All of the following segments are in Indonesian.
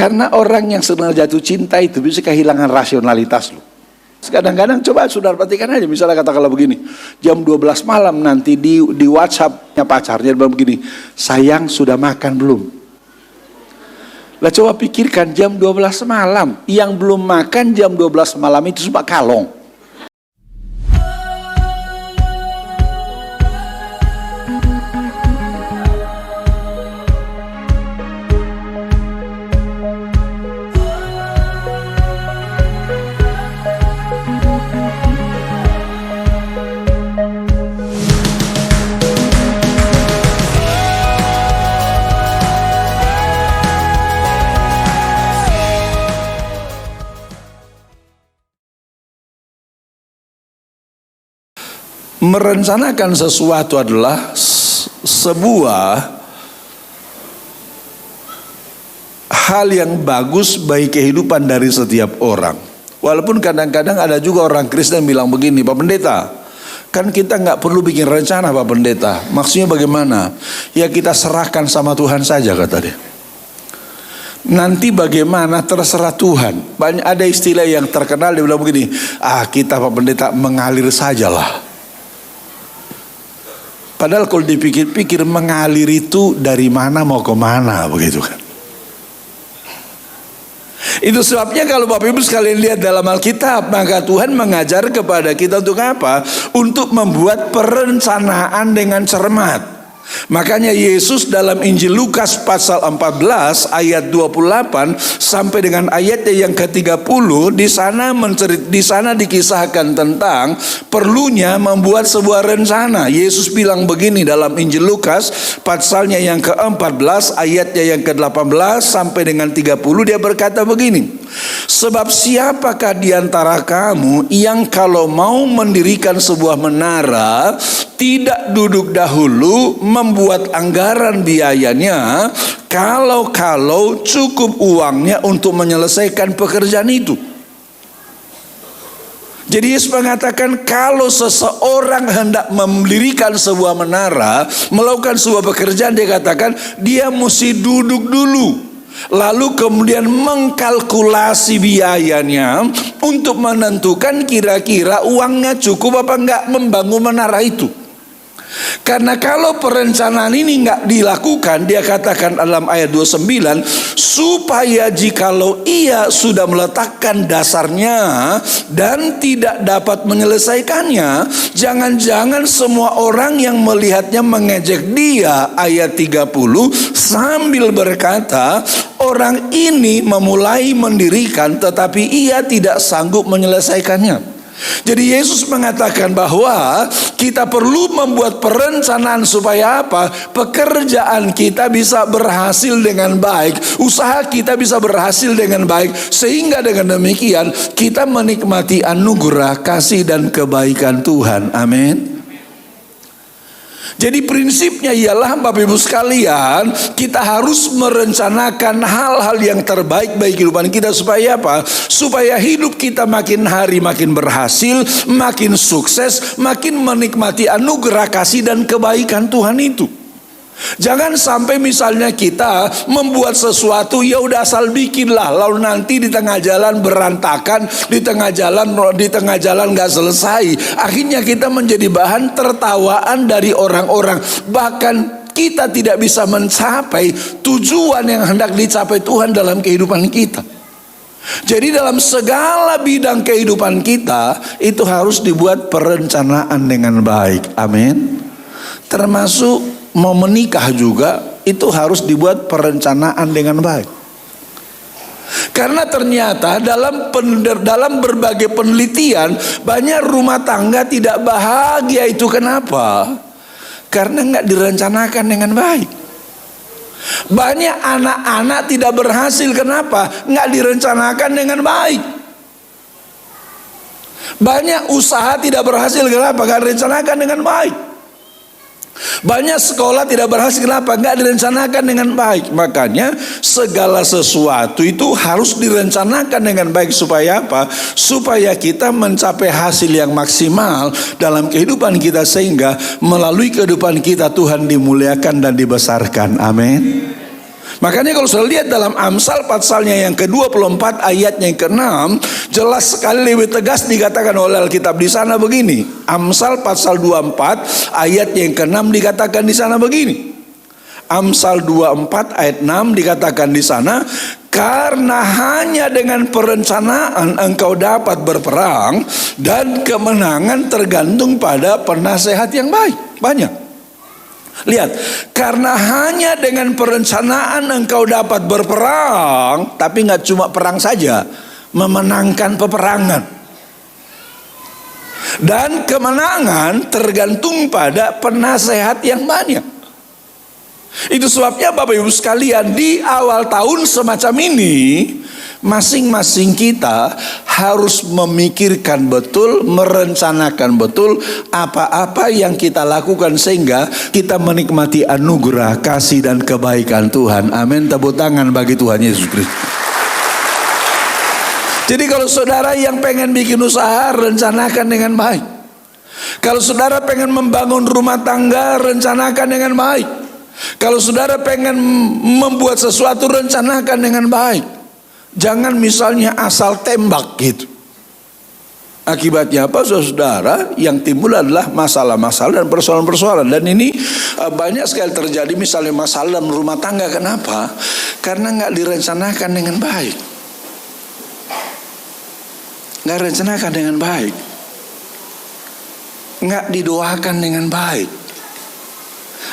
Karena orang yang sedang jatuh cinta itu bisa kehilangan rasionalitas loh. Kadang-kadang coba saudara perhatikan aja, misalnya katakanlah begini, jam 12 malam nanti di WhatsApp-nya pacarnya bilang begini, sayang sudah makan belum? Lah coba pikirkan, jam 12 malam, yang belum makan jam 12 malam itu cuma kalong. Merencanakan sesuatu adalah sebuah hal yang bagus bagi kehidupan dari setiap orang. Walaupun kadang-kadang ada juga orang Kristen bilang begini, Pak Pendeta, kan kita nggak perlu bikin rencana Pak Pendeta. Maksudnya bagaimana? Ya kita serahkan sama Tuhan saja, kata dia. Nanti bagaimana terserah Tuhan. Banyak ada istilah yang terkenal, dia bilang begini, kita Pak Pendeta mengalir sajalah. Padahal kalau dipikir-pikir mengalir itu dari mana mau ke mana, begitu kan. Itu sebabnya kalau Bapak Ibu sekalian lihat dalam Alkitab, maka Tuhan mengajar kepada kita untuk apa? Untuk membuat perencanaan dengan cermat. Makanya Yesus dalam Injil Lukas pasal 14 ayat 28 sampai dengan ayatnya yang ke-30 di sana dikisahkan tentang perlunya membuat sebuah rencana. Yesus bilang begini dalam Injil Lukas pasalnya yang ke-14 ayatnya yang ke-18 sampai dengan 30, dia berkata begini. Sebab siapakah di antara kamu yang kalau mau mendirikan sebuah menara tidak duduk dahulu membuat anggaran biayanya, kalau cukup uangnya untuk menyelesaikan pekerjaan itu. Jadi Yesus mengatakan kalau seseorang hendak mendirikan sebuah menara, melakukan sebuah pekerjaan, dia katakan dia mesti duduk dulu. Lalu kemudian mengkalkulasi biayanya untuk menentukan kira-kira uangnya cukup apa enggak membangun menara itu. Karena kalau perencanaan ini enggak dilakukan, dia katakan dalam ayat 29, supaya jikalau ia sudah meletakkan dasarnya dan tidak dapat menyelesaikannya, jangan-jangan semua orang yang melihatnya mengejek dia. Ayat 30 sambil berkata, orang ini memulai mendirikan tetapi ia tidak sanggup menyelesaikannya. Jadi Yesus mengatakan bahwa kita perlu membuat perencanaan supaya apa? Pekerjaan kita bisa berhasil dengan baik, usaha kita bisa berhasil dengan baik, sehingga dengan demikian kita menikmati anugerah, kasih dan kebaikan Tuhan. Amin. Jadi prinsipnya ialah Bapak Ibu sekalian, kita harus merencanakan hal-hal yang terbaik bagi kehidupan kita supaya apa? Supaya hidup kita makin hari makin berhasil, makin sukses, makin menikmati anugerah kasih dan kebaikan Tuhan itu. Jangan sampai misalnya kita membuat sesuatu ya udah asal bikinlah, lalu nanti di tengah jalan berantakan, di tengah jalan nggak selesai. Akhirnya kita menjadi bahan tertawaan dari orang-orang. Bahkan kita tidak bisa mencapai tujuan yang hendak dicapai Tuhan dalam kehidupan kita. Jadi dalam segala bidang kehidupan kita itu harus dibuat perencanaan dengan baik. Amin. Termasuk mau menikah juga itu harus dibuat perencanaan dengan baik. Karena ternyata dalam berbagai penelitian banyak rumah tangga tidak bahagia. Itu kenapa? Karena nggak direncanakan dengan baik. Banyak anak-anak tidak berhasil, kenapa? Nggak direncanakan dengan baik. Banyak usaha tidak berhasil, kenapa? Nggak direncanakan dengan baik. Banyak sekolah tidak berhasil, kenapa? Nggak direncanakan dengan baik. Makanya segala sesuatu itu harus direncanakan dengan baik. Supaya apa? Supaya kita mencapai hasil yang maksimal dalam kehidupan kita, sehingga melalui kehidupan kita Tuhan dimuliakan dan dibesarkan. Amin. Makanya kalau sudah lihat dalam Amsal pasalnya yang ke-24 ayatnya yang ke-6, jelas sekali lebih tegas dikatakan oleh Alkitab di sana begini. Amsal pasal 24 ayat yang ke-6 dikatakan di sana begini. Amsal 24 ayat 6 dikatakan di sana, karena hanya dengan perencanaan engkau dapat berperang dan kemenangan tergantung pada penasehat yang baik. Banyak. Lihat, karena hanya dengan perencanaan engkau dapat berperang, tapi nggak cuma perang saja, memenangkan peperangan. Dan kemenangan tergantung pada penasehat yang banyak. Itu sebabnya Bapak Ibu sekalian, di awal tahun semacam ini, masing-masing kita harus memikirkan betul, merencanakan betul apa-apa yang kita lakukan sehingga kita menikmati anugerah, kasih dan kebaikan Tuhan. Amin. Tepuk tangan bagi Tuhan Yesus Kristus. Jadi kalau saudara yang pengen bikin usaha, rencanakan dengan baik. Kalau saudara pengen membangun rumah tangga, rencanakan dengan baik. Kalau saudara pengen membuat sesuatu, rencanakan dengan baik. Jangan misalnya asal tembak gitu. Akibatnya apa saudara? Yang timbul adalah masalah-masalah dan persoalan-persoalan. Dan ini banyak sekali terjadi, misalnya masalah dalam rumah tangga. Kenapa? Karena nggak direncanakan dengan baik. Nggak rencanakan dengan baik. Nggak didoakan dengan baik.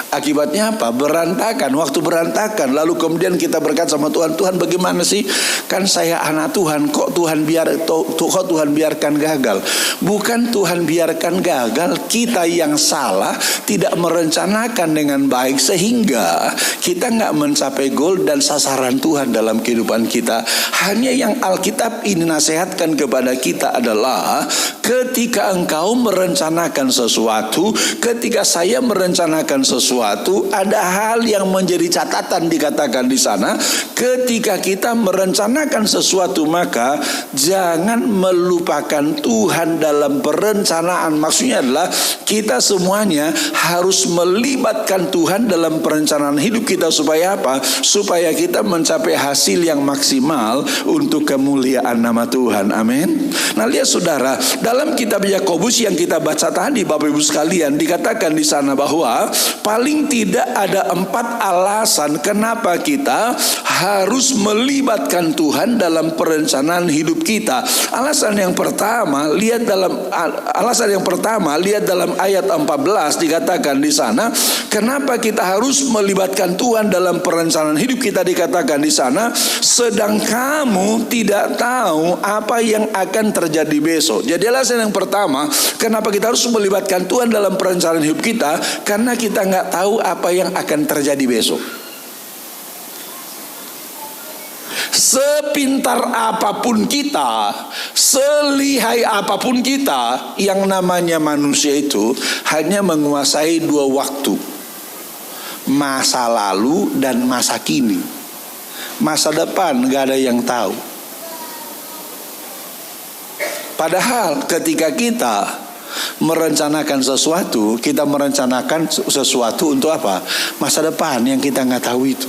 Akibatnya apa? Berantakan. Waktu berantakan, lalu kemudian kita berkata sama Tuhan, Tuhan bagaimana sih? Kan saya anak Tuhan, kok Tuhan biarkan gagal? Bukan Tuhan biarkan gagal, kita yang salah, tidak merencanakan dengan baik sehingga kita nggak mencapai goal dan sasaran Tuhan dalam kehidupan kita. Hanya yang Alkitab ini nasihatkan kepada kita adalah ketika engkau merencanakan sesuatu, ketika saya merencanakan sesuatu, ada hal yang menjadi catatan dikatakan di sana. Ketika kita merencanakan sesuatu, maka jangan melupakan Tuhan dalam perencanaan. Maksudnya adalah kita semuanya harus melibatkan Tuhan dalam perencanaan hidup kita. Supaya apa? Supaya kita mencapai hasil yang maksimal untuk kemuliaan nama Tuhan. Amin. Nah lihat saudara, dalam kitab Yakobus yang kita baca tadi Bapak Ibu sekalian, dikatakan di sana bahwa paling tidak ada 4 alasan kenapa kita harus melibatkan Tuhan dalam perencanaan hidup kita. Alasan yang pertama, lihat dalam ayat 14 dikatakan di sana, kenapa kita harus melibatkan Tuhan dalam perencanaan hidup kita. Dikatakan di sana, sedang kamu tidak tahu apa yang akan terjadi besok. Jadi alasan yang pertama, kenapa kita harus melibatkan Tuhan dalam perencanaan hidup kita, karena kita nggak tahu apa yang akan terjadi besok. Sepintar apapun kita, selihai apapun kita, yang namanya manusia itu hanya menguasai 2 waktu, masa lalu dan masa kini. Masa depan gak ada yang tahu. Padahal ketika kita merencanakan sesuatu, kita merencanakan sesuatu untuk apa? Masa depan yang kita nggak tahu itu.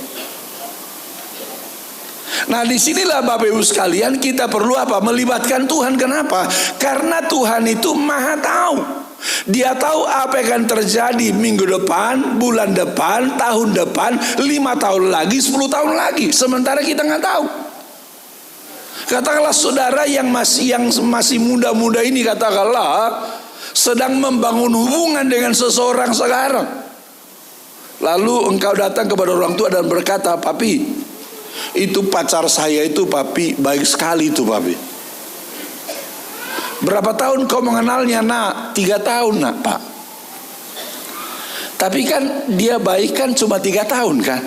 Nah disinilah Bapak Ibu sekalian, kita perlu apa? Melibatkan Tuhan. Kenapa? Karena Tuhan itu maha tahu. Dia tahu apa yang akan terjadi minggu depan, bulan depan, tahun depan, 5 tahun lagi, 10 tahun lagi. Sementara kita nggak tahu. Katakanlah saudara yang masih muda-muda ini, katakanlah sedang membangun hubungan dengan seseorang sekarang. Lalu engkau datang kepada orang tua dan berkata, papi, itu pacar saya itu papi, baik sekali itu papi. Berapa tahun kau mengenalnya nak? 3 tahun nak pak. Tapi kan dia baik kan cuma 3 tahun kan.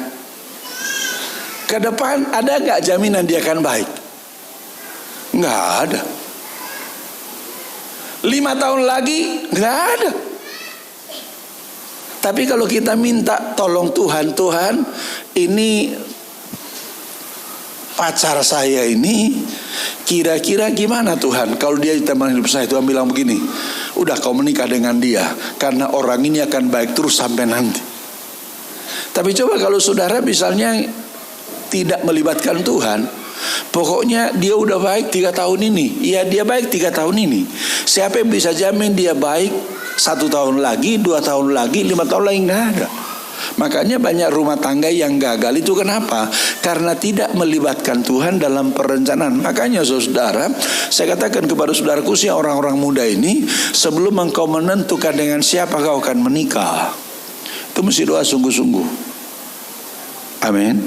Ke depan ada gak jaminan dia akan baik? Nggak ada. 5 tahun lagi nggak ada. Tapi kalau kita minta tolong Tuhan, Tuhan ini pacar saya ini kira-kira gimana Tuhan? Kalau dia teman hidup saya, Tuhan bilang begini, udah kau menikah dengan dia, karena orang ini akan baik terus sampai nanti. Tapi coba kalau saudara misalnya tidak melibatkan Tuhan, pokoknya dia udah baik 3 tahun ini. Ya dia baik 3 tahun ini. Siapa yang bisa jamin dia baik 1 tahun lagi, 2 tahun lagi, 5 tahun lagi? Nggak ada. Makanya banyak rumah tangga yang gagal itu kenapa? Karena tidak melibatkan Tuhan dalam perencanaan. Makanya saudara, saya katakan kepada saudaraku sih, orang-orang muda ini, sebelum engkau menentukan dengan siapa kau akan menikah, itu mesti doa sungguh-sungguh. Amin.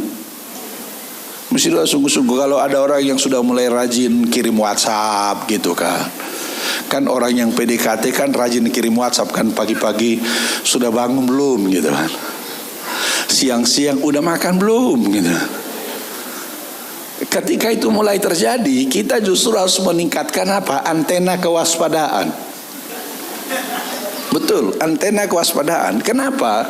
Mesti doa sungguh-sungguh. Kalau ada orang yang sudah mulai rajin kirim WhatsApp gitu kan, kan orang yang PDKT kan rajin kirim WhatsApp kan, pagi-pagi sudah bangun belum gitu kan, siang-siang udah makan belum gitu. Ketika itu mulai terjadi, kita justru harus meningkatkan apa? Antena kewaspadaan. Betul, antena kewaspadaan. Kenapa?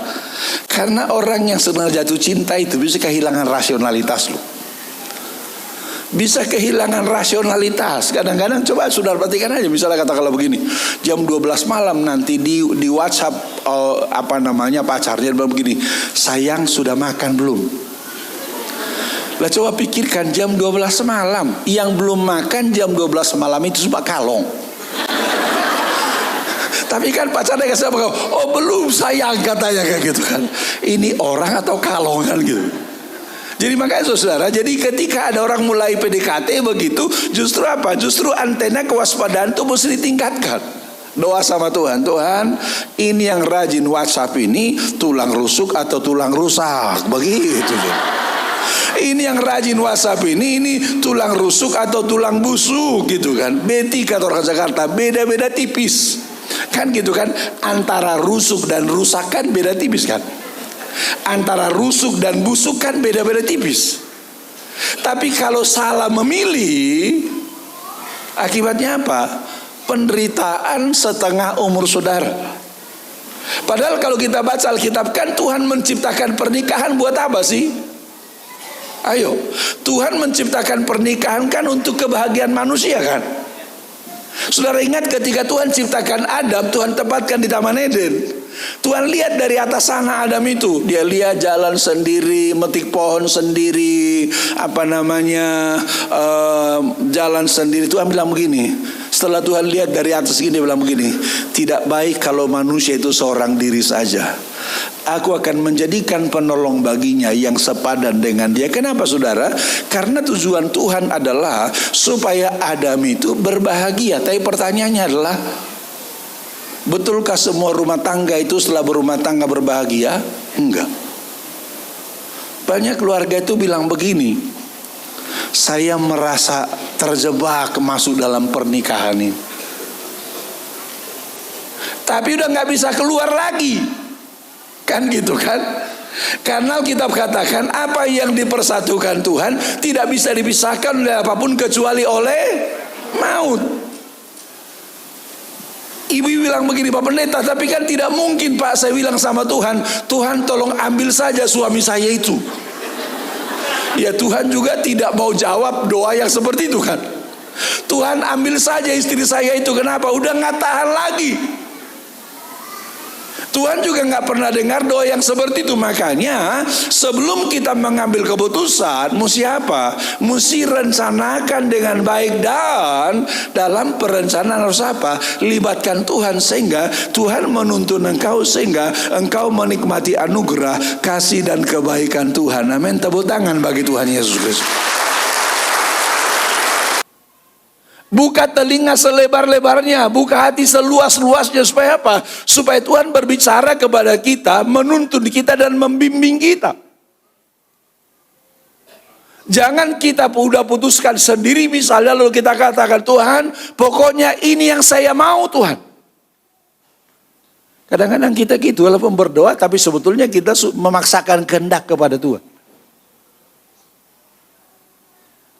Karena orang yang sedang jatuh cinta itu bisa kehilangan rasionalitas loh. Bisa kehilangan rasionalitas. Kadang-kadang coba saudara perhatikan aja, misalnya katakanlah begini, jam 12 malam nanti di WhatsApp pacarnya bilang begini, sayang sudah makan belum? Lah coba pikirkan, jam 12 malam, yang belum makan jam 12 malam itu cuma kalong. Tapi kan pacarnya kasih apa? Oh belum sayang katanya kayak gitu kan. Ini orang atau kalong kan gitu. Jadi makanya saudara, jadi ketika ada orang mulai PDKT begitu, justru apa? Justru antena kewaspadaan itu mesti ditingkatkan. Doa sama Tuhan, Tuhan ini yang rajin WhatsApp ini tulang rusuk atau tulang rusak, begitu. Ini yang rajin WhatsApp ini tulang rusuk atau tulang busuk gitu kan. B3 kata orang Jakarta, beda-beda tipis. Kan gitu kan, antara rusuk dan rusak kan beda tipis kan. Antara rusuk dan busuk kan beda-beda tipis. Tapi kalau salah memilih, akibatnya apa? Penderitaan setengah umur saudara. Padahal kalau kita baca Alkitab kan Tuhan menciptakan pernikahan buat apa sih? Ayo, Tuhan menciptakan pernikahan kan untuk kebahagiaan manusia kan. Saudara ingat ketika Tuhan ciptakan Adam, Tuhan tempatkan di Taman Eden. Tuhan lihat dari atas sana Adam itu, dia lihat jalan sendiri, metik pohon sendiri, jalan sendiri. Tuhan bilang begini, setelah Tuhan lihat dari atas gini, dia bilang begini, tidak baik kalau manusia itu seorang diri saja. Aku akan menjadikan penolong baginya yang sepadan dengan dia. Kenapa saudara? Karena tujuan Tuhan adalah supaya Adam itu berbahagia. Tapi pertanyaannya adalah, betulkah semua rumah tangga itu setelah berumah tangga berbahagia? Enggak. Banyak keluarga itu bilang begini, saya merasa terjebak masuk dalam pernikahan ini, tapi udah gak bisa keluar lagi. Kan gitu kan? Karena Alkitab katakan apa yang dipersatukan Tuhan tidak bisa dipisahkan oleh apapun kecuali oleh maut. Ibu bilang begini, Pak Pendeta, tapi kan tidak mungkin Pak. Saya bilang sama Tuhan, Tuhan tolong ambil saja suami saya itu. Ya Tuhan juga tidak mau jawab doa yang seperti itu kan. Tuhan ambil saja istri saya itu. Kenapa? Udah gak tahan lagi. Tuhan juga gak pernah dengar doa yang seperti itu. Makanya sebelum kita mengambil keputusan, mesti apa? Mesti rencanakan dengan baik. Dan dalam perencanaan harus apa? Libatkan Tuhan, sehingga Tuhan menuntun engkau, sehingga engkau menikmati anugerah, kasih dan kebaikan Tuhan. Amin. Tepuk tangan bagi Tuhan Yesus Kristus. Buka telinga selebar-lebarnya, buka hati seluas-luasnya. Supaya apa? Supaya Tuhan berbicara kepada kita, menuntun kita dan membimbing kita. Jangan kita udah putuskan sendiri misalnya, lalu kita katakan, Tuhan pokoknya ini yang saya mau Tuhan. Kadang-kadang kita gitu, walaupun berdoa tapi sebetulnya kita memaksakan kehendak kepada Tuhan.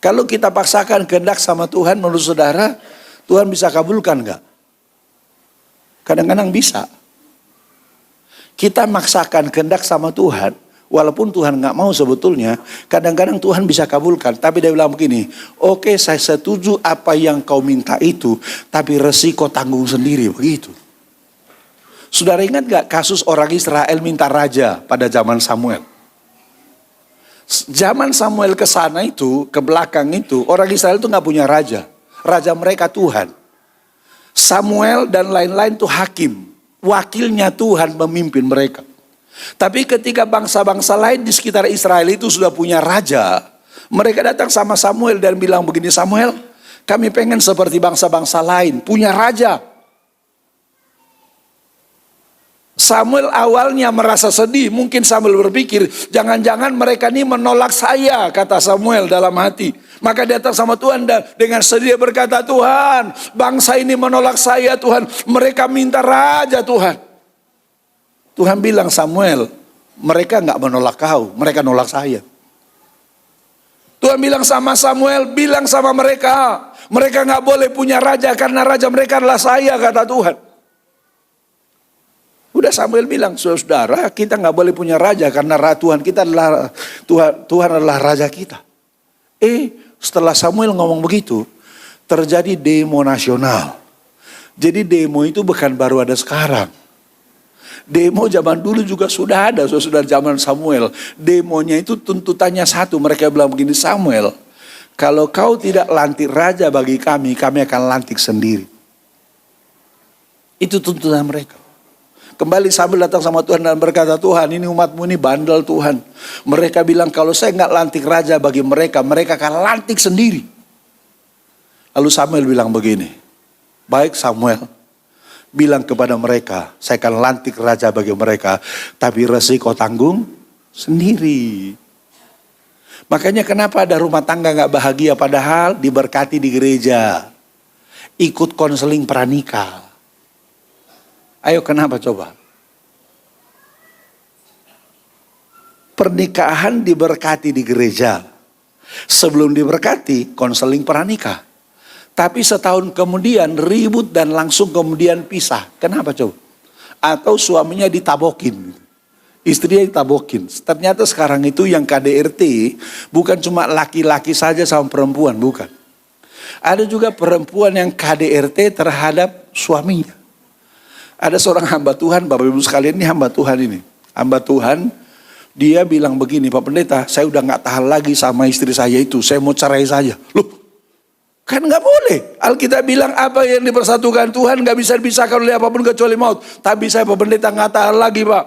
Kalau kita paksakan kehendak sama Tuhan, menurut saudara, Tuhan bisa kabulkan enggak? Kadang-kadang bisa. Kita maksakan kehendak sama Tuhan, walaupun Tuhan enggak mau sebetulnya, kadang-kadang Tuhan bisa kabulkan. Tapi dia bilang begini, oke, saya setuju apa yang kau minta itu, tapi resiko tanggung sendiri, begitu. Saudara ingat enggak kasus orang Israel minta raja pada zaman Samuel? Zaman Samuel ke sana itu, ke belakang itu, orang Israel itu nggak punya raja. Raja mereka Tuhan. Samuel dan lain-lain itu hakim. Wakilnya Tuhan memimpin mereka. Tapi ketika bangsa-bangsa lain di sekitar Israel itu sudah punya raja, mereka datang sama Samuel dan bilang begini, Samuel, kami pengen seperti bangsa-bangsa lain, punya raja. Samuel awalnya merasa sedih, mungkin Samuel berpikir, jangan-jangan mereka ini menolak saya, kata Samuel dalam hati. Maka dia datang sama Tuhan dan dengan sedih berkata, Tuhan, bangsa ini menolak saya Tuhan, mereka minta raja Tuhan. Tuhan bilang, Samuel, mereka nggak menolak kau, mereka nolak saya. Tuhan bilang sama Samuel, bilang sama mereka nggak boleh punya raja karena raja mereka adalah saya, kata Tuhan. Udah Samuel bilang, saudara kita nggak boleh punya raja karena Tuhan kita adalah Tuhan adalah raja kita. Setelah Samuel ngomong begitu, terjadi demo nasional. Jadi demo itu bukan baru ada sekarang. Demo zaman dulu juga sudah ada, sudah zaman Samuel. Demonya itu tuntutannya satu, mereka bilang begini, Samuel, kalau kau tidak lantik raja bagi kami akan lantik sendiri. Itu tuntutan mereka. Kembali Samuel datang sama Tuhan dan berkata, Tuhan ini umatmu ini bandel Tuhan. Mereka bilang kalau saya nggak lantik raja bagi mereka akan lantik sendiri. Lalu Samuel bilang begini, baik Samuel, bilang kepada mereka, saya akan lantik raja bagi mereka, tapi resiko tanggung sendiri. Makanya kenapa ada rumah tangga nggak bahagia padahal diberkati di gereja, ikut konseling pranikah. Ayo kenapa coba? Pernikahan diberkati di gereja. Sebelum diberkati, konseling pranikah. Tapi setahun kemudian ribut dan langsung kemudian pisah. Kenapa coba? Atau suaminya ditabokin. Istrinya ditabokin. Ternyata sekarang itu yang KDRT bukan cuma laki-laki saja sama perempuan, bukan. Ada juga perempuan yang KDRT terhadap suaminya. Ada seorang hamba Tuhan, Bapak Ibu sekalian, ini hamba Tuhan ini. Hamba Tuhan, dia bilang begini, Pak Pendeta, saya udah gak tahan lagi sama istri saya itu, saya mau cerai saja. Loh, kan gak boleh. Alkitab bilang apa yang dipersatukan Tuhan gak bisa dipisahkan oleh apapun kecuali maut. Tapi saya Pak Pendeta gak tahan lagi Pak.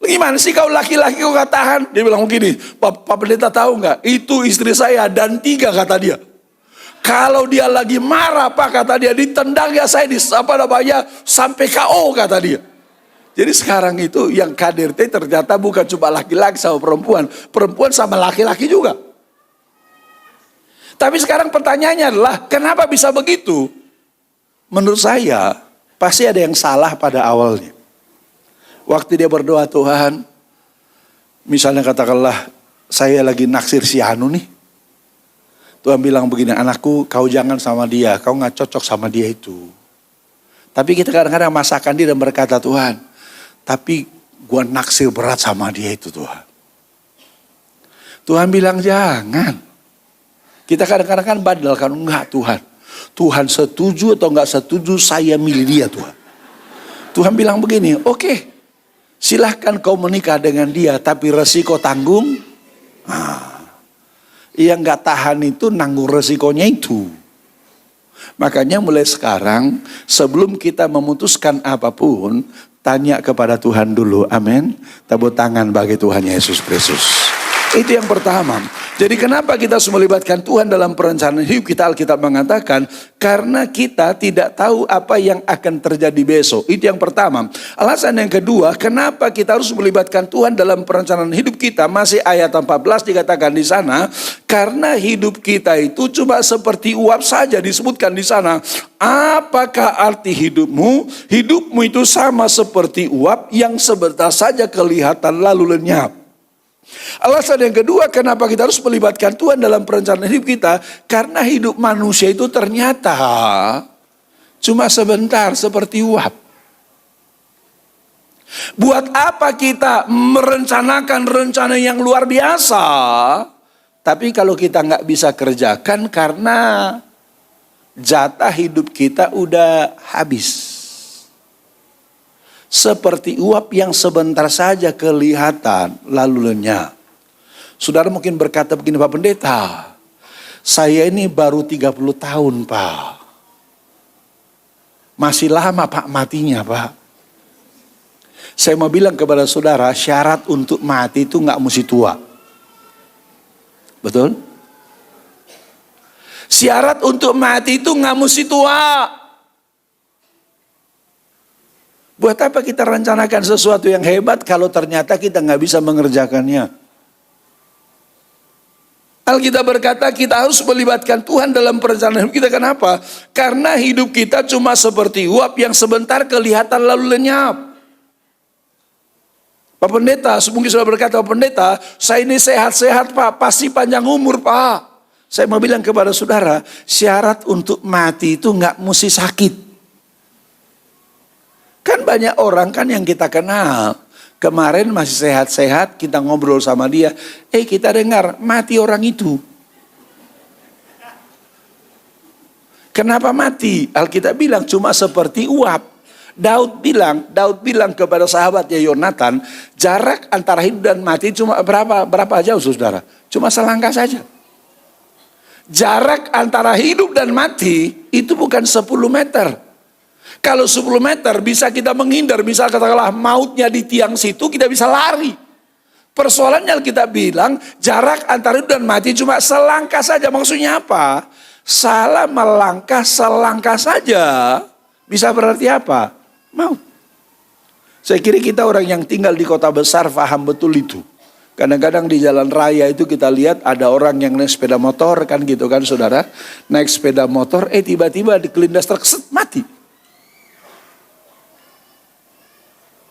Gimana sih kau laki-laki kau gak tahan? Dia bilang begini, Pak Pendeta tahu gak? Itu istri saya dan 3 kata dia. Kalau dia lagi marah Pak, kata dia, ditendang ya saya sampai KO, kata dia. Jadi sekarang itu yang KDRT ternyata bukan cuma laki-laki sama perempuan. Perempuan sama laki-laki juga. Tapi sekarang pertanyaannya adalah kenapa bisa begitu? Menurut saya pasti ada yang salah pada awalnya. Waktu dia berdoa, Tuhan, misalnya katakanlah saya lagi naksir si Anu nih. Tuhan bilang begini, anakku kau jangan sama dia, kau gak cocok sama dia itu. Tapi kita kadang-kadang masakan dia dan berkata, Tuhan, tapi gua naksir berat sama dia itu Tuhan. Tuhan bilang jangan. Kita kadang-kadang kan bandel kan, enggak Tuhan. Tuhan setuju atau enggak setuju saya milih dia Tuhan. Tuhan bilang begini, oke, silahkan kau menikah dengan dia, tapi resiko tanggung. Yang gak tahan itu nanggung resikonya itu. Makanya mulai sekarang sebelum kita memutuskan apapun, tanya kepada Tuhan dulu. Amin. Tepuk tangan bagi Tuhan Yesus Kristus. Itu yang pertama. Jadi kenapa kita harus melibatkan Tuhan dalam perencanaan hidup kita? Alkitab mengatakan karena kita tidak tahu apa yang akan terjadi besok. Itu yang pertama. Alasan yang kedua, kenapa kita harus melibatkan Tuhan dalam perencanaan hidup kita? Masih ayat 14 dikatakan di sana, karena hidup kita itu cuma seperti uap saja disebutkan di sana. Apakah arti hidupmu? Hidupmu itu sama seperti uap yang sebentar saja kelihatan lalu lenyap. Alasan yang kedua kenapa kita harus melibatkan Tuhan dalam perencanaan hidup kita, karena hidup manusia itu ternyata cuma sebentar seperti uap. Buat apa kita merencanakan rencana yang luar biasa, tapi kalau kita nggak bisa kerjakan karena jatah hidup kita udah habis. Seperti uap yang sebentar saja kelihatan lalu lenyap. Saudara mungkin berkata begini, Pak Pendeta, saya ini baru 30 tahun Pak. Masih lama Pak matinya Pak. Saya mau bilang kepada saudara, syarat untuk mati itu gak mesti tua. Betul? Syarat untuk mati itu gak mesti tua. Buat apa kita rencanakan sesuatu yang hebat kalau ternyata kita gak bisa mengerjakannya? Alkitab berkata kita harus melibatkan Tuhan dalam perencanaan hidup kita. Kenapa? Karena hidup kita cuma seperti uap yang sebentar kelihatan lalu lenyap. Pak Pendeta, mungkin sudah berkata, Pak Pendeta, saya ini sehat-sehat Pak, pasti panjang umur Pak. Saya mau bilang kepada saudara, syarat untuk mati itu gak mesti sakit. Kan banyak orang kan yang kita kenal, kemarin masih sehat-sehat, kita ngobrol sama dia, kita dengar mati orang itu. Kenapa mati? Alkitab bilang cuma seperti uap. Daud bilang kepada sahabatnya Yonatan, jarak antara hidup dan mati cuma berapa jauh saudara? Cuma selangkah saja. Jarak antara hidup dan mati itu bukan 10 meter. Kalau 10 meter bisa kita menghindar, misal katakanlah mautnya di tiang situ, kita bisa lari. Persoalannya kita bilang jarak antara hidup dan mati cuma selangkah saja. Maksudnya apa? Salah melangkah selangkah saja bisa berarti apa? Maut. Saya kira kita orang yang tinggal di kota besar paham betul itu. Kadang-kadang di jalan raya itu kita lihat ada orang yang naik sepeda motor kan gitu kan saudara. Naik sepeda motor tiba-tiba dikelindas truk mati.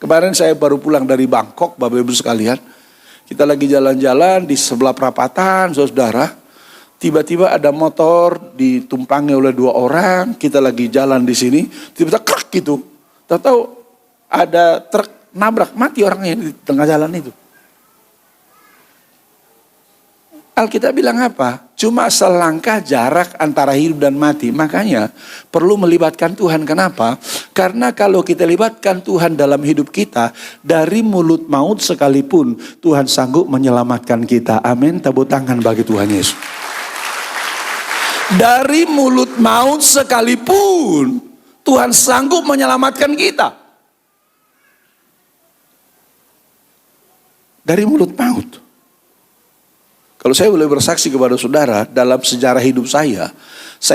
Kemarin saya baru pulang dari Bangkok Bapak Ibu sekalian. Kita lagi jalan-jalan di sebelah perapatan saudara. Tiba-tiba ada motor ditumpangi oleh 2 orang. Kita lagi jalan di sini. Tiba-tiba krak gitu. Tahu-tahu ada truk nabrak, mati orangnya di tengah jalan itu. Alkitab bilang apa? Cuma selangkah jarak antara hidup dan mati. Makanya perlu melibatkan Tuhan. Kenapa? Karena kalau kita libatkan Tuhan dalam hidup kita, dari mulut maut sekalipun Tuhan sanggup menyelamatkan kita. Amin. Tepuk tangan bagi Tuhan Yesus. Dari mulut maut sekalipun Tuhan sanggup menyelamatkan kita. Dari mulut maut. Kalau saya boleh bersaksi kepada saudara, dalam sejarah hidup saya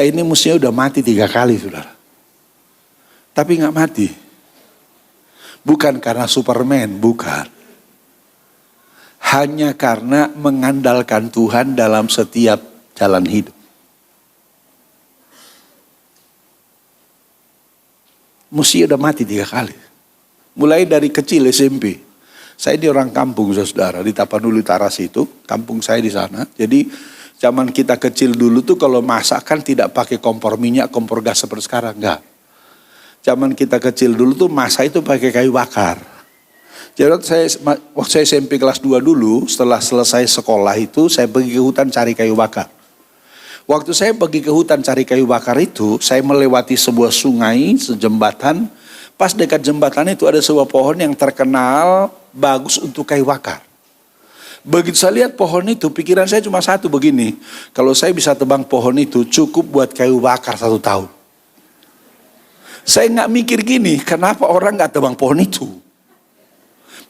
ini mestinya udah mati 3 kali saudara. Tapi gak mati. Bukan karena Superman, bukan. Hanya karena mengandalkan Tuhan dalam setiap jalan hidup. Mesti udah mati 3 kali. Mulai dari kecil SMP. Saya di orang kampung saudara. Di Tapanuli Utara situ. Kampung saya di sana. Jadi zaman kita kecil dulu tuh kalau masak kan tidak pakai kompor minyak, kompor gas seperti sekarang. Enggak. Zaman kita kecil dulu tuh masak itu pakai kayu bakar. Jadi waktu saya SMP kelas 2 dulu. Setelah selesai sekolah itu saya pergi ke hutan cari kayu bakar. Waktu saya pergi ke hutan cari kayu bakar itu, saya melewati sebuah sungai, sejembatan. Pas dekat jembatan itu ada sebuah pohon yang terkenal bagus untuk kayu bakar. Begitu saya lihat pohon itu, pikiran saya cuma satu begini. Kalau saya bisa tebang pohon itu, cukup buat kayu bakar 1 tahun. Saya nggak mikir gini, kenapa orang nggak tebang pohon itu?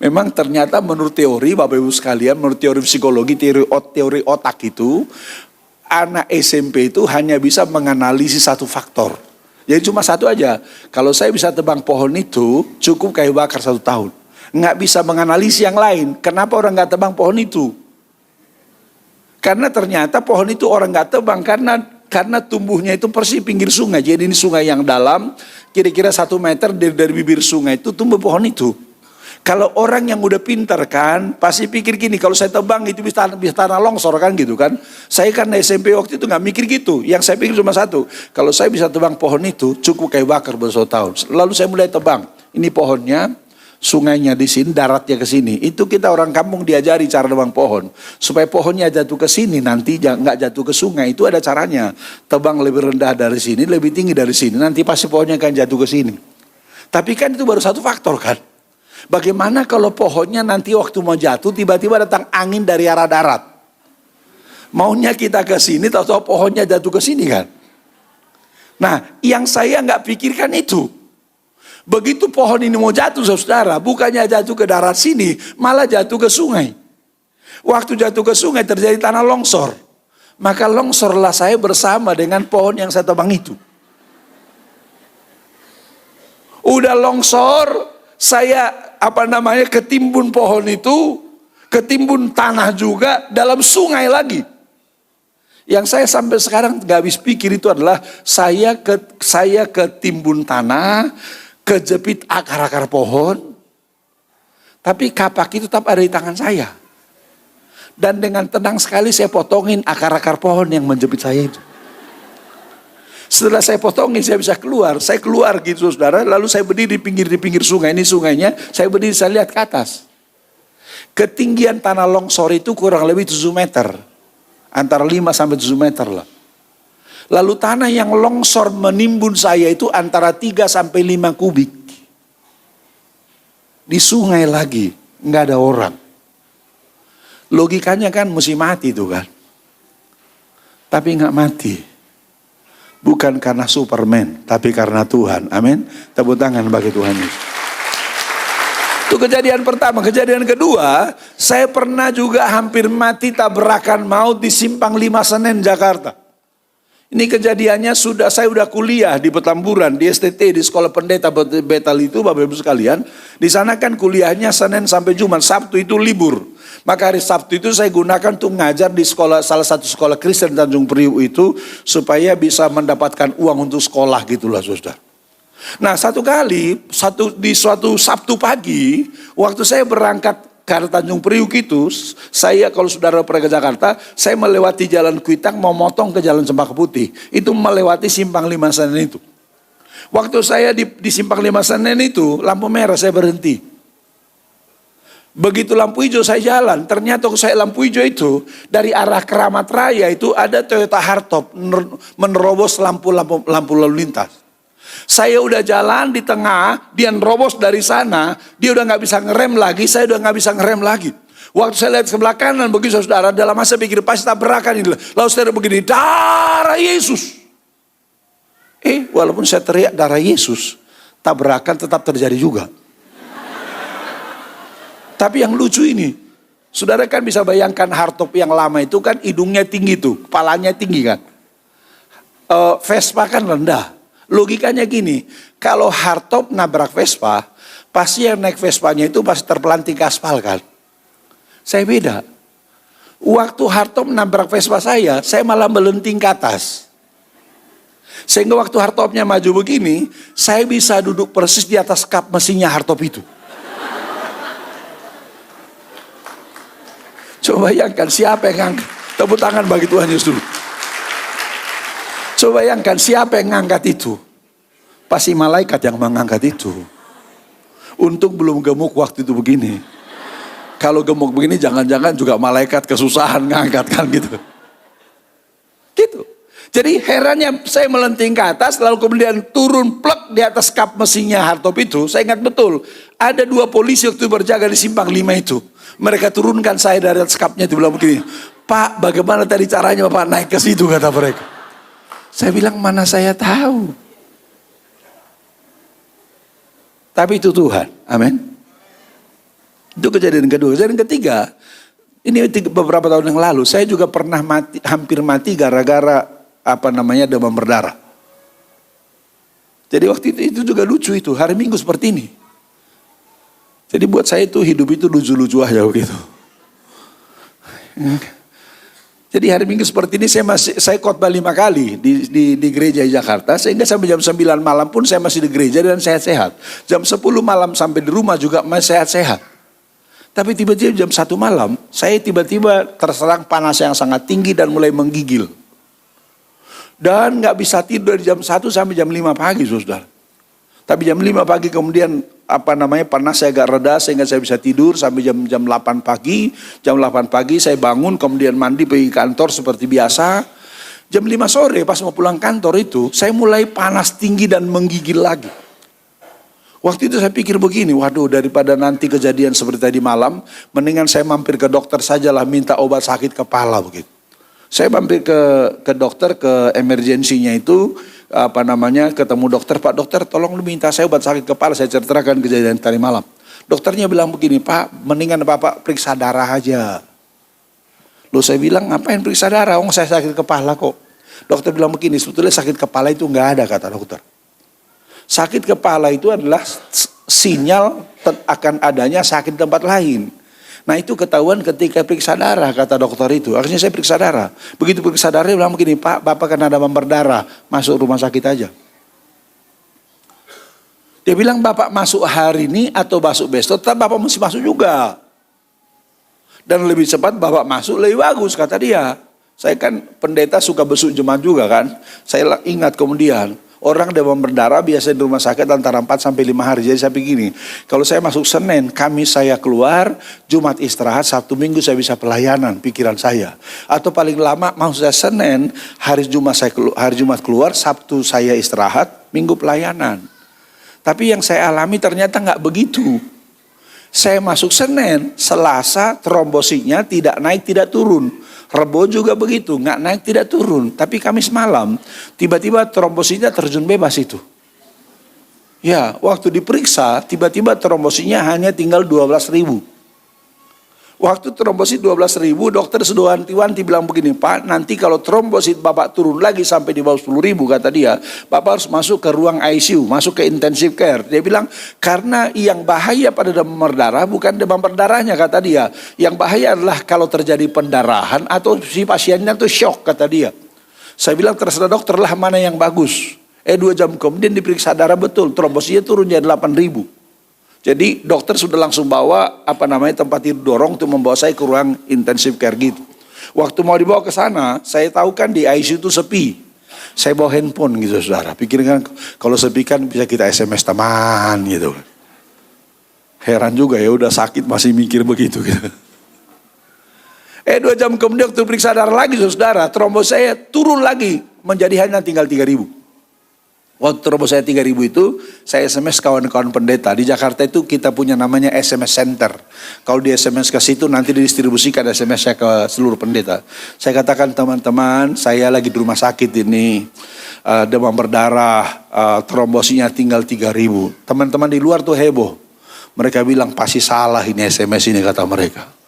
Memang ternyata menurut teori, Bapak Ibu sekalian, menurut teori psikologi, teori otak itu, anak SMP itu hanya bisa menganalisis satu faktor. Jadi cuma satu aja. Kalau saya bisa tebang pohon itu, cukup kayu bakar 1 tahun. Nggak bisa menganalisis yang lain. Kenapa orang nggak tebang pohon itu? Karena ternyata pohon itu orang nggak tebang karena tumbuhnya itu persis pinggir sungai. Jadi ini sungai yang dalam, kira-kira 1 meter dari bibir sungai itu tumbuh pohon itu. Kalau orang yang udah pintar kan, pasti pikir gini, kalau saya tebang itu bisa tanah longsor kan gitu kan. Saya kan SMP waktu itu gak mikir gitu. Yang saya pikir cuma satu, kalau saya bisa tebang pohon itu, cukup kayu bakar bersama tahun. Lalu saya mulai tebang. Ini pohonnya, sungainya di sini, daratnya ke sini. Itu kita orang kampung diajari cara tebang pohon. Supaya pohonnya jatuh ke sini, nanti gak jatuh ke sungai. Itu ada caranya. Tebang lebih rendah dari sini, lebih tinggi dari sini. Nanti pasti pohonnya akan jatuh ke sini. Tapi kan itu baru satu faktor kan. Bagaimana kalau pohonnya nanti waktu mau jatuh tiba-tiba datang angin dari arah darat? Maunya kita ke sini, tahu-tahu pohonnya jatuh ke sini kan? Nah, yang saya nggak pikirkan itu. Begitu pohon ini mau jatuh, saudara, bukannya jatuh ke darat sini, malah jatuh ke sungai. Waktu jatuh ke sungai terjadi tanah longsor. Maka longsorlah saya bersama dengan pohon yang saya tebang itu. Udah longsor, saya ketimbun pohon itu, ketimbun tanah juga dalam sungai lagi. Yang saya sampai sekarang gak habis pikir itu adalah saya ketimbun tanah, kejepit akar-akar pohon, tapi kapak itu tetap ada di tangan saya. Dan dengan tenang sekali saya potongin akar-akar pohon yang menjepit saya itu. Setelah saya potongin, saya bisa keluar. Saya keluar gitu, saudara. Lalu saya berdiri di pinggir sungai. Ini sungainya. Saya berdiri, saya lihat ke atas. Ketinggian tanah longsor itu kurang lebih 7 meter. Antara 5 sampai 7 meter lah. Lalu tanah yang longsor menimbun saya itu antara 3 sampai 5 kubik. Di sungai lagi. Nggak ada orang. Logikanya kan mesti mati itu kan. Tapi nggak mati. Bukan karena Superman, tapi karena Tuhan. Amin. Tepuk tangan bagi Tuhan Yesus. Itu kejadian pertama. Kejadian kedua, saya pernah juga hampir mati tabrakan maut di Simpang 5 Senen, Jakarta. Ini kejadiannya saya udah kuliah di Petamburan, di STT, di Sekolah Pendeta Betel itu, Bapak Ibu sekalian. Di sana kan kuliahnya Senin sampai Jumat, Sabtu itu libur. Maka hari Sabtu itu saya gunakan untuk ngajar di salah satu sekolah Kristen Tanjung Priuk itu, supaya bisa mendapatkan uang untuk sekolah gitulah, saudara. Nah, di suatu Sabtu pagi, waktu saya berangkat ke Tanjung Priuk itu, saya kalau saudara pernah ke Jakarta, saya melewati Jalan Kuitang mau motong ke Jalan Cempaka Putih. Itu melewati Simpang 5 Senen itu. Waktu saya di Simpang 5 Senen itu, lampu merah saya berhenti. Begitu lampu hijau saya jalan, ternyata saya lampu hijau itu dari arah Keramat Raya itu ada Toyota Hardtop menerobos lampu lalu lintas. Saya udah jalan di tengah, dia nerobos dari sana, dia udah nggak bisa ngerem lagi, saya udah nggak bisa ngerem lagi. Waktu saya lihat sebelah kanan, begitu saudara, dalam masa pikir pasti tabrakan ini. Lalu saudara begini, darah Yesus. Walaupun saya teriak darah Yesus, tabrakan tetap terjadi juga. Tapi yang lucu ini, saudara kan bisa bayangkan hardtop yang lama itu kan hidungnya tinggi tuh, kepalanya tinggi kan. Vespa kan rendah. Logikanya gini, kalau hardtop nabrak Vespa, pasti yang naik Vespanya itu pasti terpelanting ke aspal kan. Saya beda. Waktu hardtop nabrak Vespa saya malah melenting ke atas. Sehingga waktu hardtopnya maju begini, saya bisa duduk persis di atas kap mesinnya hardtop itu. Coba bayangkan siapa yang ngangkat. Tepuk tangan bagi Tuhan Yesus dulu. Coba bayangkan siapa yang ngangkat itu. Pasti malaikat yang mengangkat itu. Untung belum gemuk waktu itu begini. Kalau gemuk begini jangan-jangan juga malaikat kesusahan ngangkat kan gitu. Gitu. Jadi herannya saya melenting ke atas lalu kemudian turun plek di atas kap mesinnya hardtop itu. Saya ingat betul. Ada 2 polisi waktu berjaga di Simpang 5 itu. Mereka turunkan saya dari atas kapnya itu bilang begini. Pak, bagaimana tadi caranya Bapak naik ke situ, kata mereka. Saya bilang mana saya tahu. Tapi itu Tuhan. Amin. Itu kejadian kedua. Kejadian ketiga. Ini beberapa tahun yang lalu. Saya juga pernah hampir mati gara-gara demam berdarah. Jadi waktu itu juga lucu itu. Hari Minggu seperti ini. Jadi buat saya itu hidup itu lucu-lucu aja begitu. Jadi hari Minggu seperti ini saya khotbah 5 kali di gereja di Jakarta. Sehingga sampai jam 9 malam pun saya masih di gereja dan sehat-sehat. Jam 10 malam sampai di rumah juga masih sehat-sehat. Tapi tiba-tiba jam 1 malam saya tiba-tiba terserang panas yang sangat tinggi dan mulai menggigil. Dan gak bisa tidur dari jam 1 sampai jam 5 pagi, saudara. Tapi jam 5 pagi kemudian panas saya agak reda sehingga saya bisa tidur sampai jam 8 pagi. Jam 8 pagi saya bangun kemudian mandi pergi kantor seperti biasa. Jam 5 sore pas mau pulang kantor itu saya mulai panas tinggi dan menggigil lagi. Waktu itu saya pikir begini, waduh daripada nanti kejadian seperti tadi malam, mendingan saya mampir ke dokter sajalah minta obat sakit kepala begitu. Saya mampir ke dokter, ke emergensinya itu, ketemu dokter, Pak dokter tolong lu minta saya obat sakit kepala, saya ceritakan kejadian tadi malam. Dokternya bilang begini, Pak mendingan Bapak periksa darah aja. Loh saya bilang ngapain periksa darah, saya sakit kepala kok. Dokter bilang begini, sebetulnya sakit kepala itu nggak ada kata dokter. Sakit kepala itu adalah sinyal akan adanya sakit di tempat lain. Nah itu ketahuan ketika periksa darah kata dokter itu. Akhirnya saya periksa darah. Begitu periksa darah dia bilang begini, Pak Bapak kan ada demam berdarah, masuk rumah sakit aja. Dia bilang Bapak masuk hari ini atau masuk besok, tetap Bapak mesti masuk juga. Dan lebih cepat Bapak masuk lebih bagus kata dia. Saya kan pendeta suka besuk jemaat juga kan. Saya ingat kemudian. Orang demam berdarah biasa di rumah sakit antara 4 sampai 5 hari. Jadi saya begini, kalau saya masuk Senin, Kamis saya keluar, Jumat istirahat, Sabtu Minggu saya bisa pelayanan, pikiran saya. Atau paling lama mau saya Senin, hari Jumat keluar, Sabtu saya istirahat, Minggu pelayanan. Tapi yang saya alami ternyata nggak begitu. Saya masuk Senin, Selasa trombositnya tidak naik, tidak turun. Rebo juga begitu, nggak naik tidak turun. Tapi Kamis malam, tiba-tiba trombositnya terjun bebas itu. Ya, waktu diperiksa, tiba-tiba trombositnya hanya tinggal 12.000. Waktu trombosit 12.000, dokter sudah wanti-wanti bilang begini, Pak, nanti kalau trombosit Bapak turun lagi sampai di bawah 10.000, kata dia, Bapak harus masuk ke ruang ICU, masuk ke intensive care. Dia bilang, karena yang bahaya pada demam berdarah bukan demam berdarahnya, kata dia. Yang bahaya adalah kalau terjadi pendarahan atau si pasiennya itu shock, kata dia. Saya bilang, terserah dokter lah mana yang bagus. 2 jam kemudian diperiksa darah betul, trombositnya turun jadi 8.000. Jadi dokter sudah langsung bawa tempat tidur dorong untuk membawa saya ke ruang intensive care gitu. Waktu mau dibawa ke sana, saya tahu kan di ICU itu sepi. Saya bawa handphone gitu saudara. Pikirkan kalau sepi kan bisa kita SMS teman gitu. Heran juga ya udah sakit masih mikir begitu gitu. 2 jam kemudian waktu periksa darah lagi saudara, trombos saya turun lagi menjadi hanya tinggal 3.000. Waktu trombos saya 3.000 itu, saya SMS kawan-kawan pendeta. Di Jakarta itu kita punya namanya SMS Center. Kalau di SMS ke situ nanti didistribusikan SMS-nya ke seluruh pendeta. Saya katakan teman-teman, saya lagi di rumah sakit ini. Demam berdarah, trombosnya tinggal 3.000. Teman-teman di luar tuh heboh. Mereka bilang pasti salah ini SMS ini kata mereka.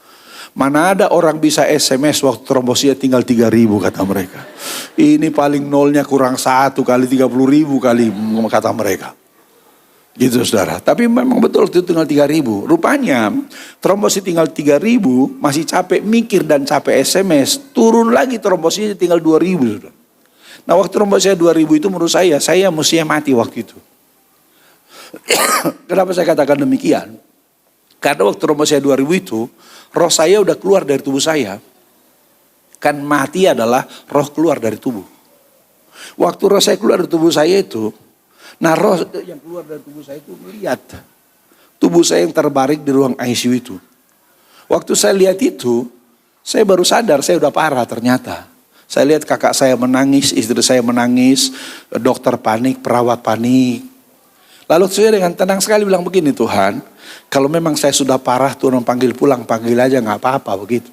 Mana ada orang bisa SMS waktu trombositnya tinggal 3.000 kata mereka. Ini paling nolnya kurang 1 kali 30.000 kali kata mereka. Gitu saudara. Tapi memang betul itu tinggal 3.000. Rupanya trombosit tinggal 3.000 masih capek mikir dan capek SMS. Turun lagi trombositnya tinggal 2.000 saudara. Nah waktu trombositnya 2.000 itu menurut saya mestinya mati waktu itu. Kenapa saya katakan demikian? Karena waktu trombositnya 2.000 itu roh saya udah keluar dari tubuh saya. Kan mati adalah roh keluar dari tubuh. Waktu roh saya keluar dari tubuh saya itu, nah roh yang keluar dari tubuh saya itu melihat tubuh saya yang terbaring di ruang ICU itu. Waktu saya lihat itu, saya baru sadar saya udah parah ternyata. Saya lihat kakak saya menangis, istri saya menangis, dokter panik, perawat panik. Lalu saya dengan tenang sekali bilang begini, Tuhan, kalau memang saya sudah parah, Tuhan panggil pulang, panggil aja gak apa-apa begitu.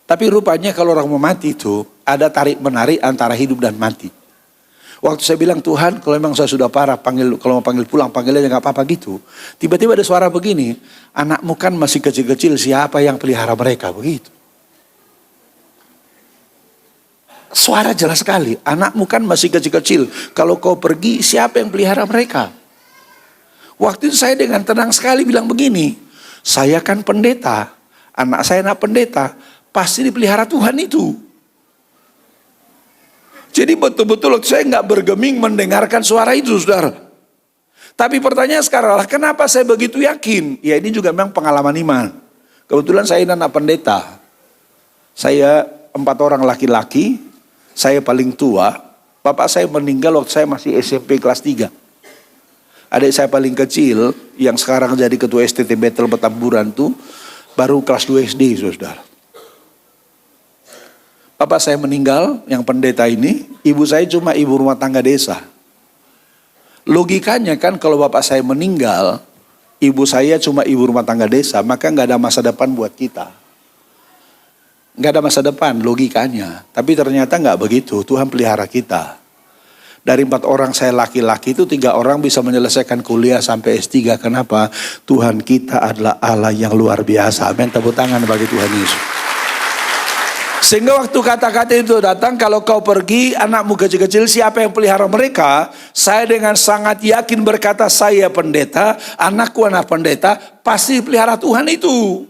Tapi rupanya kalau orang mau mati itu, ada tarik menarik antara hidup dan mati. Waktu saya bilang, Tuhan kalau memang saya sudah parah, kalau mau panggil pulang, panggil aja gak apa-apa gitu. Tiba-tiba ada suara begini, anakmu kan masih kecil-kecil, siapa yang pelihara mereka begitu. Suara jelas sekali, anakmu kan masih kecil-kecil. Kalau kau pergi, siapa yang pelihara mereka? Waktu itu saya dengan tenang sekali bilang begini, saya kan pendeta, anak saya anak pendeta, pasti dipelihara Tuhan itu. Jadi betul-betul saya nggak bergeming mendengarkan suara itu, saudara. Tapi pertanyaan sekarang adalah, kenapa saya begitu yakin? Ya ini juga memang pengalaman iman. Kebetulan saya anak pendeta. Saya 4 orang laki-laki. Saya paling tua, bapak saya meninggal waktu saya masih SMP kelas 3. Adik saya paling kecil, yang sekarang jadi ketua STT Betel Petamburan tuh, baru kelas 2 SD, saudara. Bapak saya meninggal, yang pendeta ini, ibu saya cuma ibu rumah tangga desa. Logikanya kan kalau bapak saya meninggal, ibu saya cuma ibu rumah tangga desa, maka nggak ada masa depan buat kita. Nggak ada masa depan logikanya. Tapi ternyata nggak begitu, Tuhan pelihara kita. Dari 4 orang saya laki-laki itu 3 orang bisa menyelesaikan kuliah sampai S3. Kenapa? Tuhan kita adalah Allah yang luar biasa. Amin, tepuk tangan bagi Tuhan Yesus. Sehingga waktu kata-kata itu datang, kalau kau pergi anakmu kecil-kecil siapa yang pelihara mereka? Saya dengan sangat yakin berkata, saya pendeta, anakku anak pendeta, pasti pelihara Tuhan itu.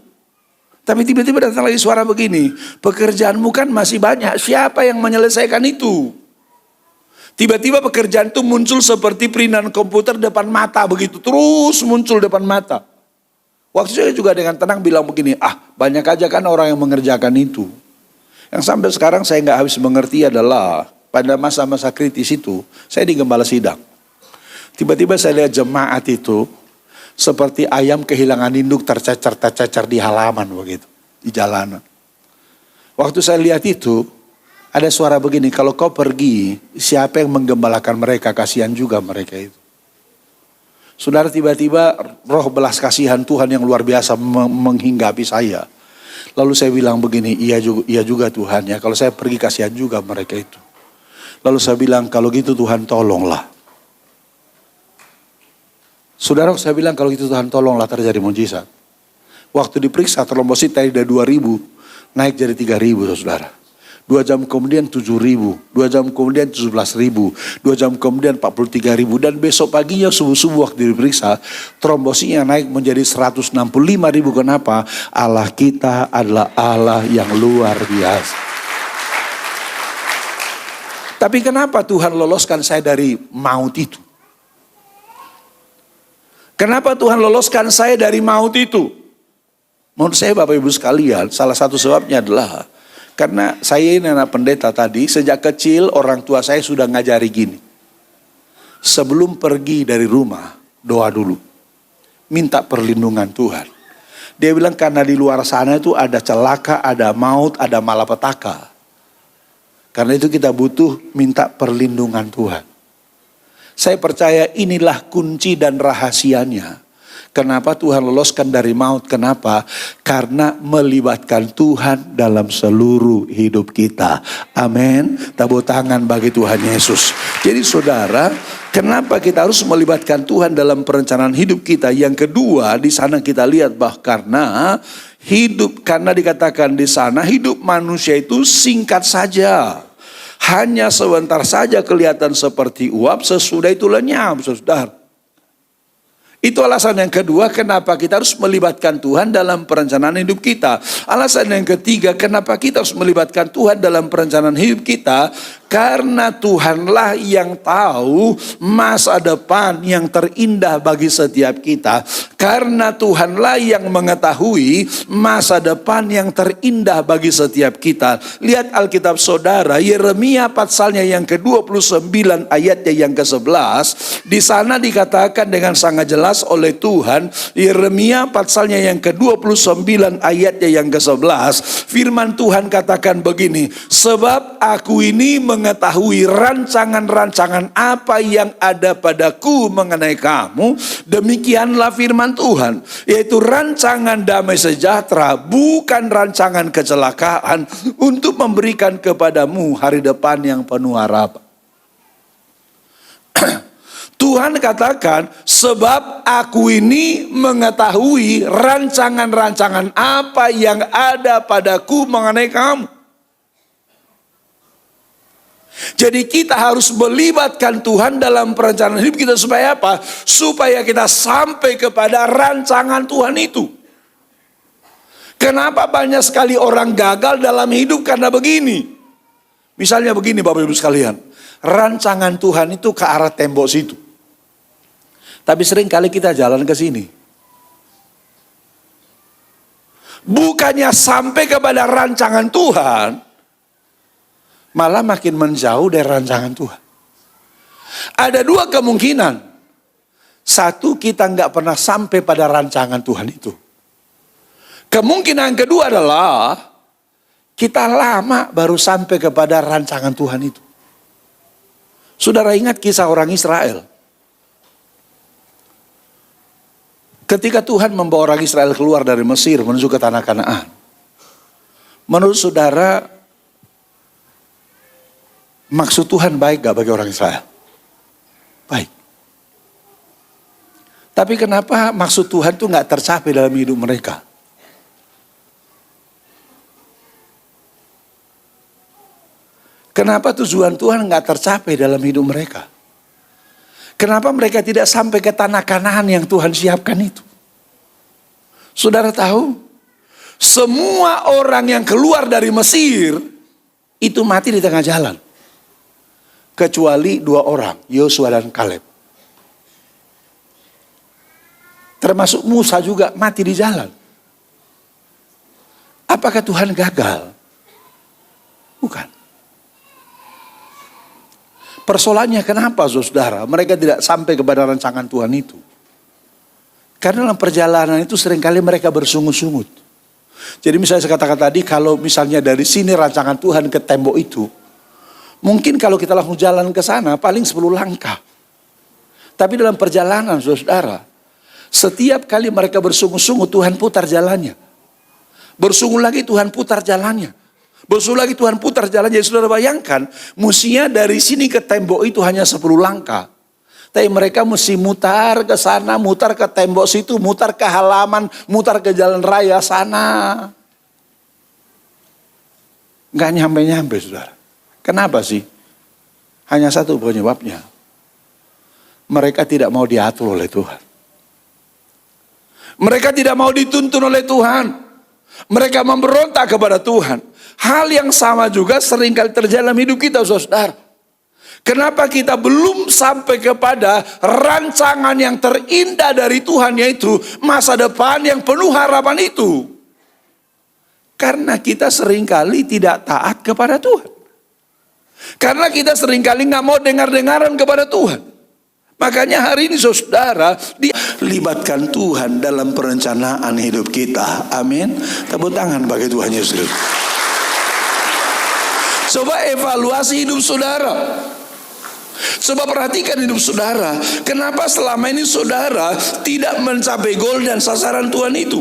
Tapi tiba-tiba datang lagi suara begini, pekerjaanmu kan masih banyak, siapa yang menyelesaikan itu? Tiba-tiba pekerjaan itu muncul seperti perindan komputer depan mata begitu, terus muncul depan mata. Waktu saya juga dengan tenang bilang begini, banyak aja kan orang yang mengerjakan itu. Yang sampai sekarang saya nggak habis mengerti adalah pada masa-masa kritis itu, saya di gembala sidang. Tiba-tiba saya lihat jemaat itu seperti ayam kehilangan induk tercecer di halaman begitu, di jalanan. Waktu saya lihat itu, ada suara begini, kalau kau pergi, siapa yang menggembalakan mereka? Kasihan juga mereka itu. Saudara, tiba-tiba roh belas kasihan Tuhan yang luar biasa menghinggapi saya. Lalu saya bilang begini, iya juga Tuhan ya, kalau saya pergi kasihan juga mereka itu. Lalu saya bilang, kalau gitu Tuhan tolonglah. Saudara, saya bilang kalau gitu Tuhan tolonglah terjadi mujizat. Waktu diperiksa trombosit tadi dari 2.000 naik jadi 3.000 saudara. 2 jam kemudian 7.000, 2 jam kemudian 17.000, 2 jam kemudian 43.000, dan besok paginya subuh-subuh waktu diperiksa trombositnya naik menjadi 165.000. Kenapa? Allah kita adalah Allah yang luar biasa. Tapi kenapa Tuhan loloskan saya dari maut itu? Kenapa Tuhan loloskan saya dari maut itu? Menurut saya Bapak Ibu sekalian, salah satu sebabnya adalah karena saya ini anak pendeta tadi, sejak kecil orang tua saya sudah ngajari gini. Sebelum pergi dari rumah, doa dulu. Minta perlindungan Tuhan. Dia bilang karena di luar sana itu ada celaka, ada maut, ada malapetaka. Karena itu kita butuh minta perlindungan Tuhan. Saya percaya inilah kunci dan rahasianya. Kenapa Tuhan loloskan dari maut? Kenapa? Karena melibatkan Tuhan dalam seluruh hidup kita. Amin. Tepuk tangan bagi Tuhan Yesus. Jadi saudara, kenapa kita harus melibatkan Tuhan dalam perencanaan hidup kita? Yang kedua, di sana kita lihat bahwa karena dikatakan di sana hidup manusia itu singkat saja. Hanya sebentar saja kelihatan seperti uap, sesudah itu lenyap, saudara. Itu alasan yang kedua kenapa kita harus melibatkan Tuhan dalam perencanaan hidup kita. Alasan yang ketiga kenapa kita harus melibatkan Tuhan dalam perencanaan hidup kita. Karena Tuhanlah yang tahu masa depan yang terindah bagi setiap kita. Karena Tuhanlah yang mengetahui masa depan yang terindah bagi setiap kita. Lihat Alkitab saudara, Yeremia pasalnya yang ke-29 ayatnya yang ke-11. Di sana dikatakan dengan sangat jelas oleh Tuhan, Yeremia pasalnya yang ke-29 ayatnya yang ke-11. Firman Tuhan katakan begini, sebab aku ini mengetahui rancangan-rancangan apa yang ada padaku mengenai kamu. Demikianlah firman Tuhan, yaitu rancangan damai sejahtera, bukan rancangan kecelakaan, untuk memberikan kepadamu hari depan yang penuh harapan. Tuhan katakan, sebab aku ini mengetahui rancangan-rancangan apa yang ada padaku mengenai kamu. Jadi kita harus melibatkan Tuhan dalam perencanaan hidup kita supaya apa? Supaya kita sampai kepada rancangan Tuhan itu. Kenapa banyak sekali orang gagal dalam hidup? Karena begini. Misalnya begini Bapak Ibu sekalian. Rancangan Tuhan itu ke arah tembok situ. Tapi sering kali kita jalan ke sini. Bukannya sampai kepada rancangan Tuhan, malah makin menjauh dari rancangan Tuhan. Ada 2 kemungkinan. Satu, kita nggak pernah sampai pada rancangan Tuhan itu. Kemungkinan kedua adalah kita lama baru sampai kepada rancangan Tuhan itu. Saudara ingat kisah orang Israel. Ketika Tuhan membawa orang Israel keluar dari Mesir menuju ke tanah Kanaan, menurut saudara, maksud Tuhan baik gak bagi orang Israel? Baik. Tapi kenapa maksud Tuhan itu gak tercapai dalam hidup mereka? Kenapa tujuan Tuhan gak tercapai dalam hidup mereka? Kenapa mereka tidak sampai ke tanah Kanaan yang Tuhan siapkan itu? Saudara tahu, semua orang yang keluar dari Mesir itu mati di tengah jalan. Kecuali 2 orang, Yosua dan Kaleb. Termasuk Musa juga mati di jalan. Apakah Tuhan gagal? Bukan. Persoalannya kenapa saudara mereka tidak sampai kepada rancangan Tuhan itu? Karena dalam perjalanan itu seringkali mereka bersungut-sungut. Jadi misalnya saya katakan tadi, kalau misalnya dari sini rancangan Tuhan ke tembok itu, mungkin kalau kita langsung jalan ke sana paling 10 langkah. Tapi dalam perjalanan saudara, setiap kali mereka bersungut-sungut Tuhan putar jalannya. Bersungut lagi Tuhan putar jalannya. Bersungut lagi Tuhan putar jalannya. Jadi saudara bayangkan, mestinya dari sini ke tembok itu hanya 10 langkah. Tapi mereka mesti mutar ke sana, mutar ke tembok situ, mutar ke halaman, mutar ke jalan raya sana. Gak nyampe-nyampe saudara. Kenapa sih? Hanya satu penyebabnya. Mereka tidak mau diatur oleh Tuhan. Mereka tidak mau dituntun oleh Tuhan. Mereka memberontak kepada Tuhan. Hal yang sama juga seringkali terjadi dalam hidup kita saudara. Kenapa kita belum sampai kepada rancangan yang terindah dari Tuhan, yaitu masa depan yang penuh harapan itu? Karena kita seringkali tidak taat kepada Tuhan. Karena kita seringkali gak mau dengar-dengaran kepada Tuhan. Makanya hari ini saudara, libatkan Tuhan dalam perencanaan hidup kita. Amin. Tepuk tangan bagi Tuhan Yesus. Coba evaluasi hidup saudara. Coba perhatikan hidup saudara. Kenapa selama ini saudara tidak mencapai goal dan sasaran Tuhan itu?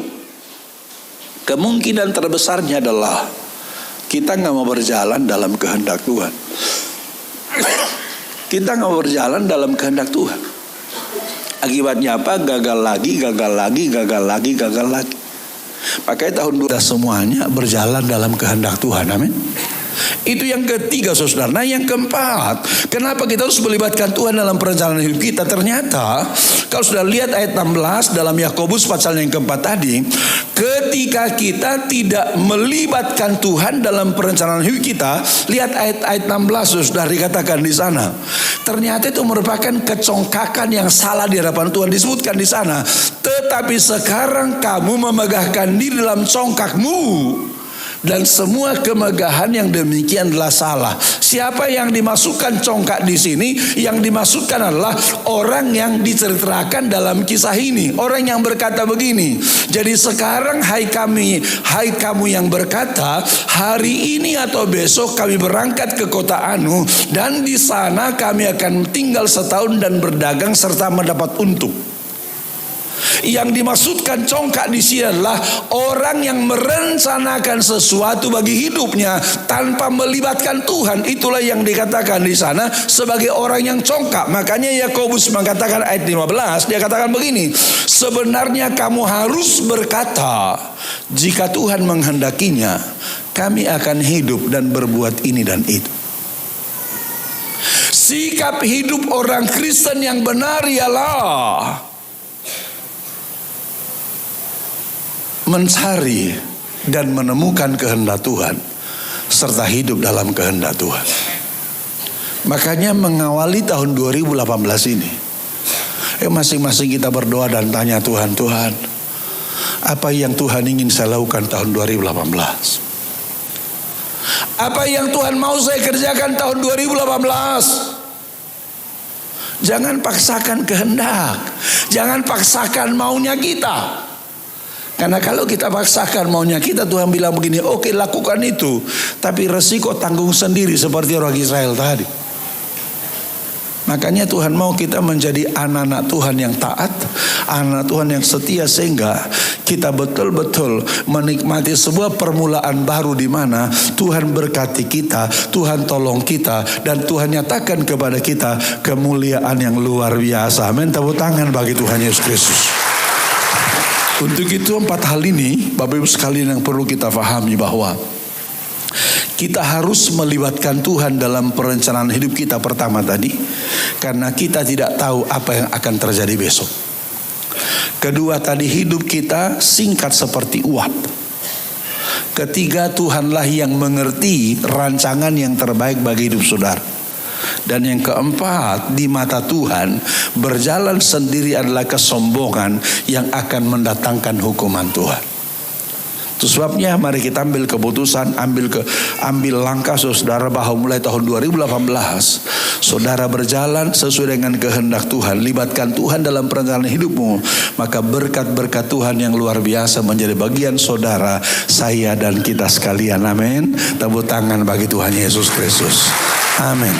Kemungkinan terbesarnya adalah kita gak mau berjalan dalam kehendak Tuhan. Kita gak mau berjalan dalam kehendak Tuhan. Akibatnya apa? Gagal lagi, gagal lagi, gagal lagi, gagal lagi. Makanya tahun 2000 semuanya berjalan dalam kehendak Tuhan. Amin. Itu yang ketiga saudara. Nah yang keempat, kenapa kita harus melibatkan Tuhan dalam perencanaan hidup kita? Ternyata kalau sudah lihat ayat 16 dalam Yakobus pasal yang keempat tadi, ketika kita tidak melibatkan Tuhan dalam perencanaan hidup kita, lihat ayat 16 sudah dikatakan di sana. Ternyata itu merupakan kecongkakan yang salah di hadapan Tuhan, disebutkan di sana. Tetapi sekarang kamu memegahkan diri dalam congkakmu. Dan semua kemegahan yang demikian adalah salah. Siapa yang dimasukkan congkak di sini? Yang dimasukkan adalah orang yang diceritakan dalam kisah ini. Orang yang berkata begini. Jadi sekarang hai kamu yang berkata, hari ini atau besok kami berangkat ke kota Anu, dan di sana kami akan tinggal setahun dan berdagang serta mendapat untung. Yang dimaksudkan congkak di sini adalah orang yang merencanakan sesuatu bagi hidupnya tanpa melibatkan Tuhan. Itulah yang dikatakan di sana sebagai orang yang congkak. Makanya Yakobus mengatakan ayat 15, dia katakan begini, sebenarnya kamu harus berkata, jika Tuhan menghendakinya, kami akan hidup dan berbuat ini dan itu. Sikap hidup orang Kristen yang benar ialah mencari dan menemukan kehendak Tuhan serta hidup dalam kehendak Tuhan. Makanya mengawali tahun 2018 ini, masing-masing kita berdoa dan tanya Tuhan, Tuhan, apa yang Tuhan ingin saya lakukan tahun 2018? Apa yang Tuhan mau saya kerjakan tahun 2018? Jangan paksakan kehendak, jangan paksakan maunya kita. Karena kalau kita paksakan maunya kita, Tuhan bilang begini, oke lakukan itu, tapi resiko tanggung sendiri seperti orang Israel tadi. Makanya Tuhan mau kita menjadi anak-anak Tuhan yang taat, anak Tuhan yang setia, sehingga kita betul-betul menikmati sebuah permulaan baru di mana Tuhan berkati kita, Tuhan tolong kita, dan Tuhan nyatakan kepada kita kemuliaan yang luar biasa. Amin. Tepuk tangan bagi Tuhan Yesus Kristus. Untuk itu 4 hal ini Bapak Ibu sekalian yang perlu kita pahami, bahwa kita harus melibatkan Tuhan dalam perencanaan hidup kita pertama tadi, karena kita tidak tahu apa yang akan terjadi besok. Kedua tadi, hidup kita singkat seperti uap. Ketiga, Tuhanlah yang mengerti rancangan yang terbaik bagi hidup saudara. Dan yang keempat, di mata Tuhan berjalan sendiri adalah kesombongan yang akan mendatangkan hukuman Tuhan. Itu sebabnya mari kita ambil keputusan, ambil langkah saudara, bahwa mulai tahun 2018 saudara berjalan sesuai dengan kehendak Tuhan, libatkan Tuhan dalam perencanaan hidupmu, maka berkat-berkat Tuhan yang luar biasa menjadi bagian saudara, saya dan kita sekalian. Amin. Tepuk tangan bagi Tuhan Yesus Kristus. Amin.